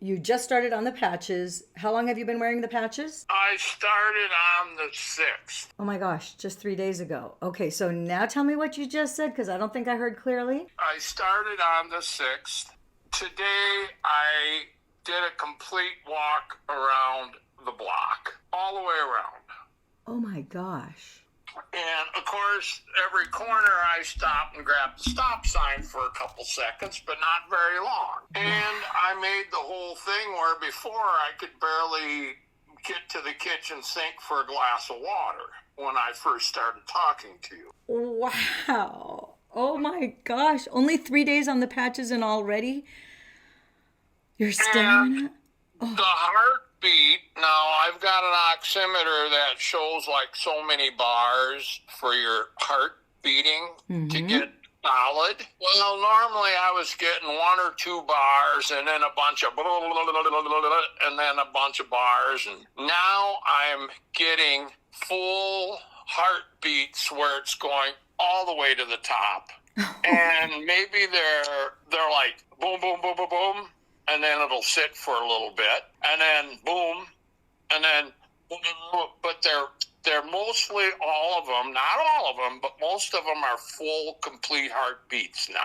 you just started on the patches. How long have you been wearing the patches? I started on the 6th. Oh my gosh, just 3 days ago. Okay, so now tell me what you just said because I don't think I heard clearly. I started on the 6th. Today I did a complete walk around the block, all the way around. Oh my gosh. And of course, every corner I stopped and grabbed the stop sign for a couple seconds, but not very long. And I made the whole thing where before I could barely get to the kitchen sink for a glass of water when I first started talking to you. Wow. Oh my gosh. Only 3 days on the patches and already your And stamina? the heartbeat, now I've got an oximeter that shows like so many bars for your heart beating to get solid. Well, normally I was getting 1 or 2 bars and then a bunch of and then a bunch of bars. And now I'm getting full heartbeats where it's going all the way to the top. And maybe they're like boom, boom, boom, boom, boom. And then it'll sit for a little bit, and then boom, and then boom, boom, boom. But they're mostly all of them, not all of them, but most of them are full, complete heartbeats now.